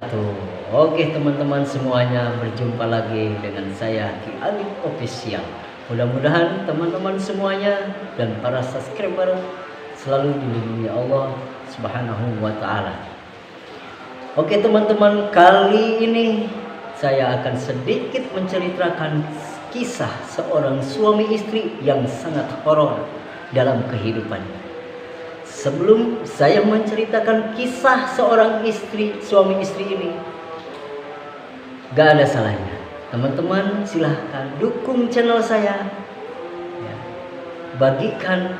Tuh, oke teman-teman semuanya, berjumpa lagi dengan saya Ki Alif Official. Mudah-mudahan teman-teman semuanya dan para subscriber selalu dilindungi Allah Subhanahu wa taala. Oke teman-teman, kali ini saya akan sedikit menceritakan kisah seorang suami istri yang sangat horor dalam kehidupannya. Sebelum saya menceritakan kisah seorang suami istri ini, gak ada salahnya teman-teman silahkan dukung channel saya ya. Bagikan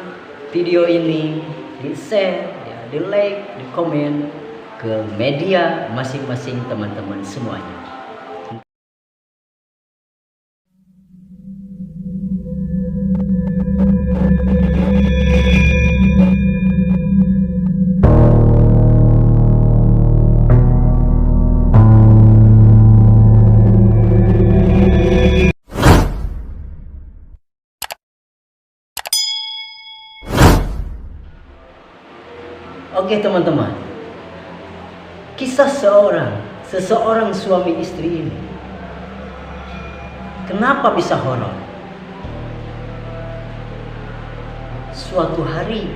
video ini, di share ya, di like, di komen ke media masing-masing teman-teman semuanya. Oke teman-teman, kisah seseorang suami istri ini kenapa bisa horor? Suatu hari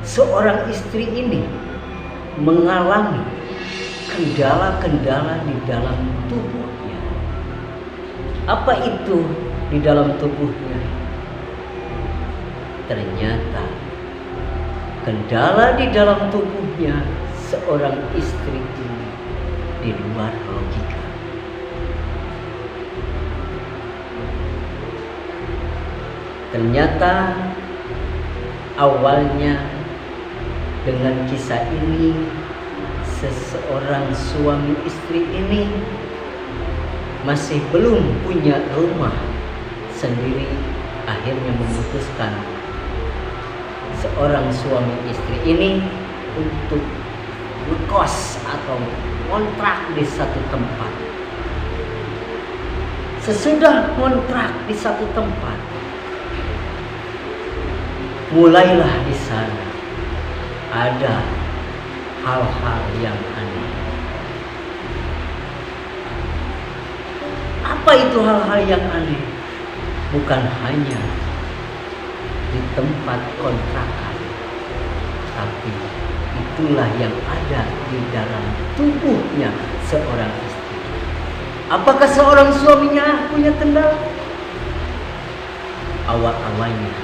seorang istri ini mengalami kendala-kendala di dalam tubuhnya. Apa itu di dalam tubuhnya? Ternyata kendala di dalam tubuhnya seorang istri ini di luar logika. Ternyata awalnya dengan kisah ini, seseorang suami istri ini masih belum punya rumah sendiri, akhirnya memutuskan seorang suami istri ini untuk ngekos atau kontrak di satu tempat. Sesudah kontrak di satu tempat, mulailah di sana ada hal-hal yang aneh. Apa itu hal-hal yang aneh? Bukan hanya di tempat kontrakan, tapi itulah yang ada di dalam tubuhnya seorang istri. Apakah seorang suaminya punya kendala? Awal-awalnya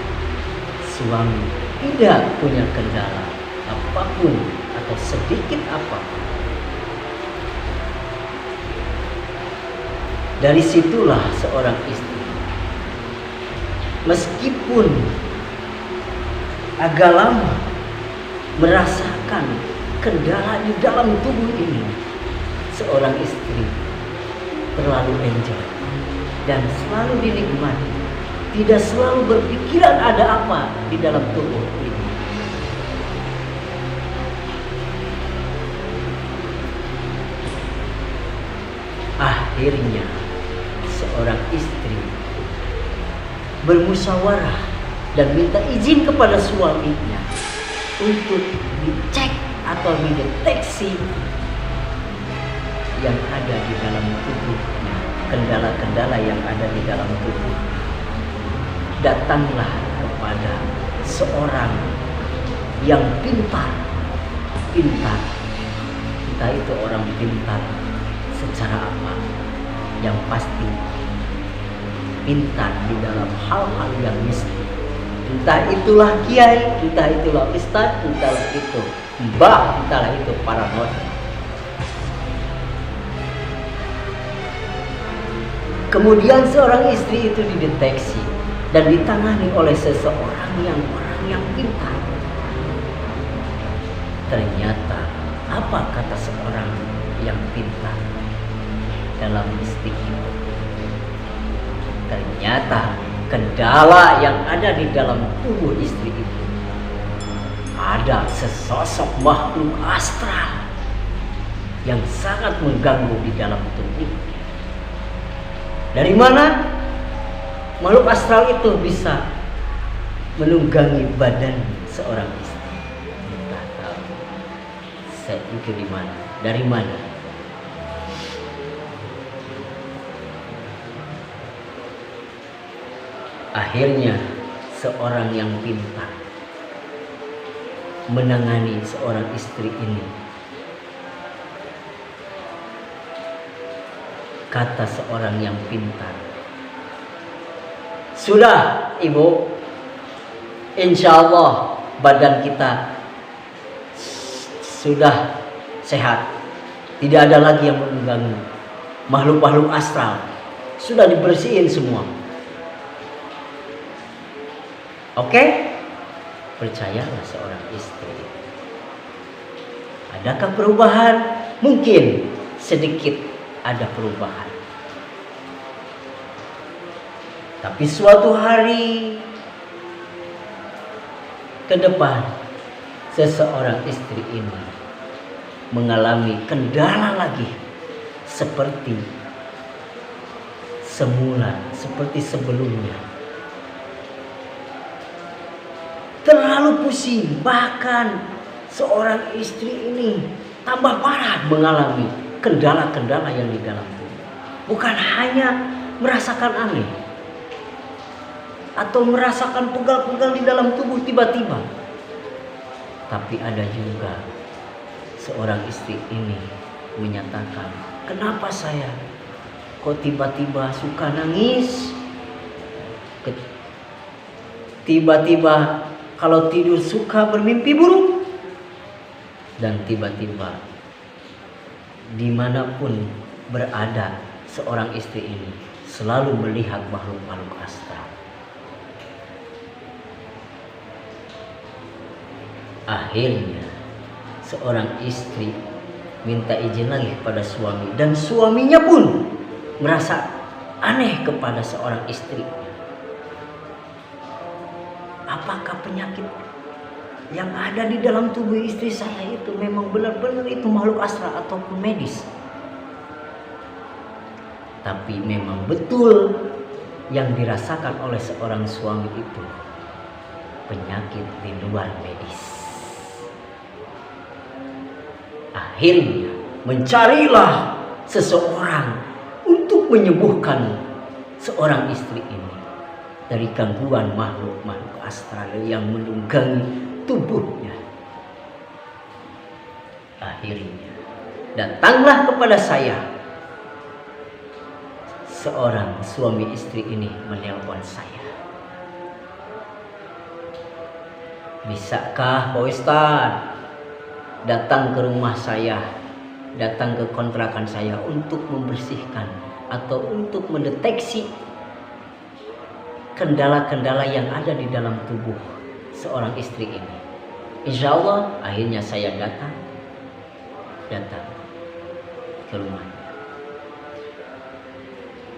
suami tidak punya kendala apapun atau sedikit apapun. Dari situlah seorang istri, meskipun agak lama merasakan kendala di dalam tubuh ini, seorang istri terlalu enjoy dan selalu dinikmati, tidak selalu berpikiran ada apa di dalam tubuh ini. Akhirnya seorang istri bermusyawarah dan minta izin kepada suaminya untuk dicek atau dideteksi yang ada di dalam tubuhnya, kendala-kendala yang ada di dalam tubuh. Datanglah kepada seorang yang pintar. Entah itu orang pintar secara apa, yang pasti pintar di dalam hal-hal yang mistis. Entah itulah kiai, entah itulah ustaz, entahlah itu mbah, entahlah itu paranormal. Kemudian seorang istri itu dideteksi dan ditangani oleh seseorang yang pintar. Ternyata apa kata seorang yang pintar dalam mistik itu? Ternyata kendala yang ada di dalam tubuh istri itu ada sesosok makhluk astral yang sangat mengganggu di dalam tubuhnya. Dari mana makhluk astral itu bisa menunggangi badan seorang istri? Entah tahu. Itu di mana? Dari mana? Akhirnya seorang yang pintar menangani seorang istri ini. Kata seorang yang pintar, "Sudah ibu, insya Allah badan kita sudah sehat. Tidak ada lagi yang mengganggu. Makhluk-makhluk astral sudah dibersihin semua. Oke?" Percayalah seorang istri. Adakah perubahan? Mungkin sedikit ada perubahan. Tapi suatu hari ke depan, seseorang istri ini mengalami kendala lagi seperti semula, seperti sebelumnya. Terlalu pusing, bahkan seorang istri ini tambah parah mengalami kendala-kendala yang di dalam tubuh. Bukan hanya merasakan aneh atau merasakan pegal-pegal di dalam tubuh tiba-tiba, tapi ada juga seorang istri ini menyatakan, "Kenapa saya kok tiba-tiba suka nangis? Tiba-tiba kalau tidur suka bermimpi buruk, dan tiba-tiba dimanapun berada seorang istri ini selalu melihat makhluk-makhluk astral." Akhirnya seorang istri minta izin lagi kepada suami, dan suaminya pun merasa aneh kepada seorang istri. Apakah penyakit yang ada di dalam tubuh istri saya itu memang benar-benar itu makhluk astral ataupun medis? Tapi memang betul yang dirasakan oleh seorang suami itu penyakit di luar medis. Akhirnya mencarilah seseorang untuk menyembuhkan seorang istri ini dari gangguan makhluk-makhluk astral yang menunggangi tubuhnya. Akhirnya datanglah kepada saya seorang suami istri ini, menelpon saya. "Bisakah Pak Ustadz datang ke rumah saya, datang ke kontrakan saya untuk membersihkan atau untuk mendeteksi kendala-kendala yang ada di dalam tubuh seorang istri ini?" Insya Allah akhirnya saya datang ke rumahnya.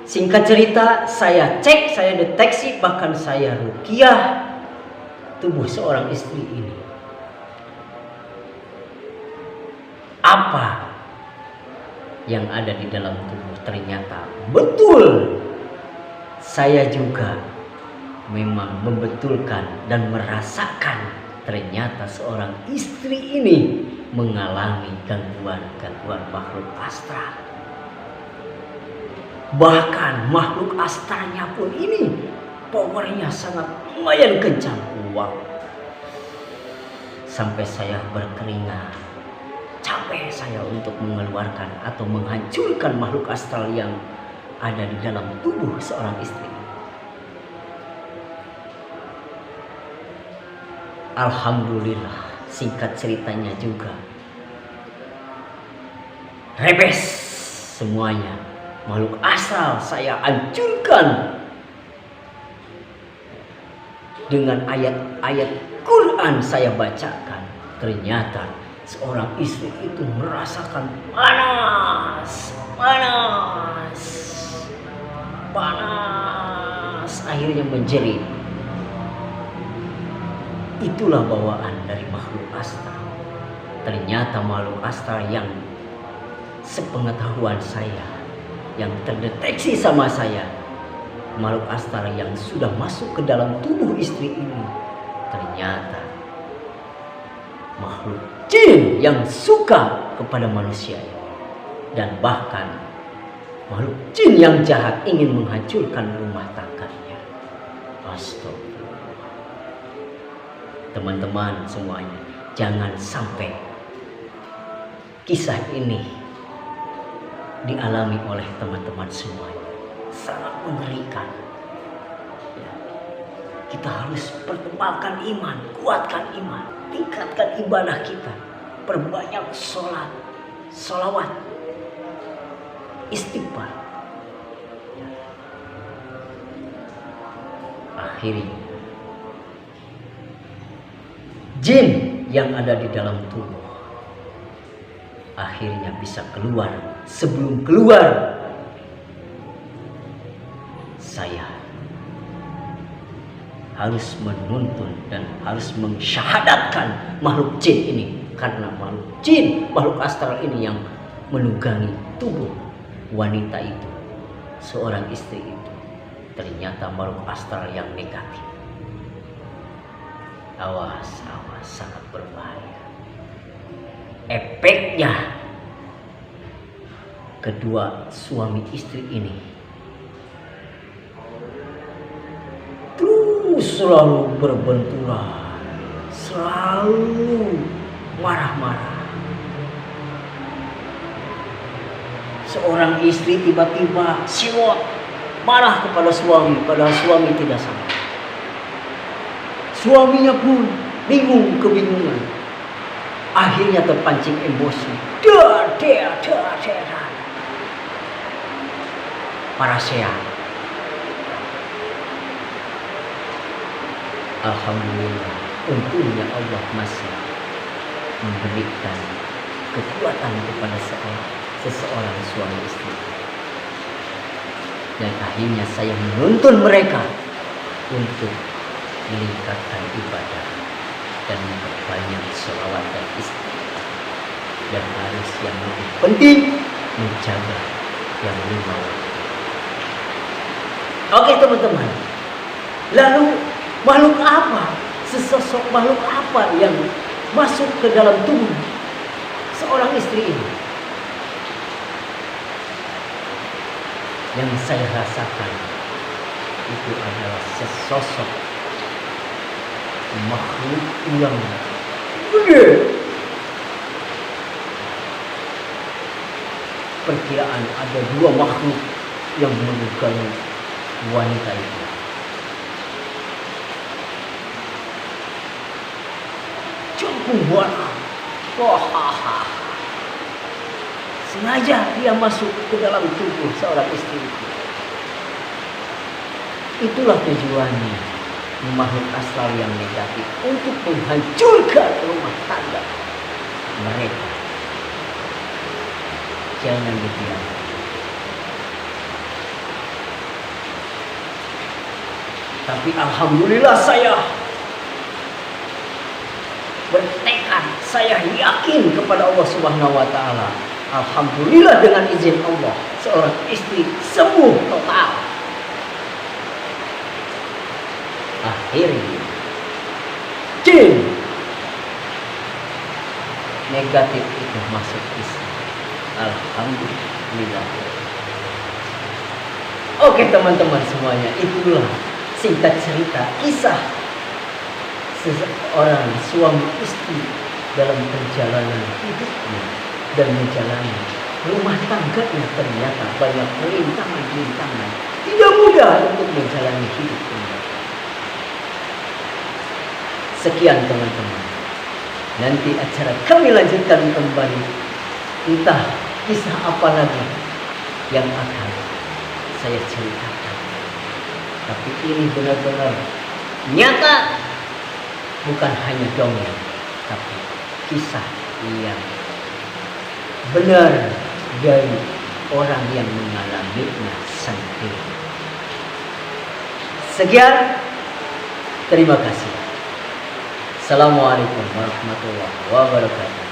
Singkat cerita, saya cek, saya deteksi, bahkan saya ruqyah tubuh seorang istri ini. Apa yang ada di dalam tubuh ternyata betul. Saya juga memang membetulkan dan merasakan ternyata seorang istri ini mengalami gangguan-gangguan makhluk astral. Bahkan makhluk astralnya pun ini powernya sangat lumayan kencang. Wow. Sampai saya berkeringat. Capek saya untuk mengeluarkan atau menghancurkan makhluk astral yang ada di dalam tubuh seorang istri. Alhamdulillah, singkat ceritanya juga rebes semuanya. Makhluk astral saya hancurkan dengan ayat-ayat Quran saya bacakan. Ternyata seorang istri itu merasakan panas, akhirnya menjerit. Itulah bawaan dari makhluk astral. Ternyata makhluk astral yang sepengetahuan saya, yang terdeteksi sama saya, makhluk astral yang sudah masuk ke dalam tubuh istri ini, ternyata makhluk jin yang suka kepada manusia. Dan bahkan makhluk jin yang jahat ingin menghancurkan rumah tangganya. Astagfirullah. Teman-teman semuanya, jangan sampai kisah ini dialami oleh teman-teman semuanya. Sangat mengerikan. Ya. Kita harus pertebalkan iman, kuatkan iman, tingkatkan ibadah kita, perbanyak sholat, sholawat, istighfar. Ya. Akhirnya jin yang ada di dalam tubuh akhirnya bisa keluar. Sebelum keluar, saya harus menuntun dan harus mensyahadatkan makhluk jin ini, karena makhluk jin, makhluk astral ini yang menunggangi tubuh wanita itu, seorang istri itu, ternyata makhluk astral yang negatif. Awas, awas, sangat berbahaya. Efeknya kedua suami istri ini terus selalu berbenturan, selalu marah-marah. Seorang istri tiba-tiba siwot marah kepada suami, padahal suami tidak salah. Suaminya pun bingung, kebingungan. Akhirnya terpancing emosi. Parasean. Alhamdulillah, untungnya Allah masih memberikan kekuatan kepada seseorang suami istri. Dan akhirnya saya menuntun mereka untuk meningkatkan ibadah dan memperbanyak sholawat dan istighfar. Dan harus yang lebih penting menjaga yang 5 waktu. Oke teman-teman, lalu makhluk apa, sesosok makhluk apa yang masuk ke dalam tubuh seorang istri ini? Yang saya rasakan itu adalah sesosok makhluk yang gede. Perkiraan ada 2 makhluk yang menunggangi wanita itu. Campur warna. Wah, sengaja dia masuk ke dalam tubuh seorang istri itu. Itulah tujuannya makhluk astral yang negatif, untuk menghancurkan rumah tangga mereka. Jangan dibiarkan. Tapi alhamdulillah saya bertekad, saya yakin kepada Allah Subhanahu wa taala. Alhamdulillah dengan izin Allah, seorang istri sembuh total. Akhirnya jin negatif itu masuk Islam. Alhamdulillah. Oke teman-teman semuanya, itulah singkat cerita kisah seseorang suami istri dalam perjalanan hidupnya dan menjalani rumah tangganya. Ternyata banyak rintangan-rintangan, tidak mudah untuk menjalani hidup ini. Sekian teman-teman, nanti acara kami lanjutkan kembali. Entah kisah apa lagi yang akan saya ceritakan, tapi ini benar-benar nyata, bukan hanya dongeng, tapi kisah yang benar dari orang yang mengalaminya sendiri. Sekian, terima kasih. Assalamualaikum warahmatullahi wabarakatuh.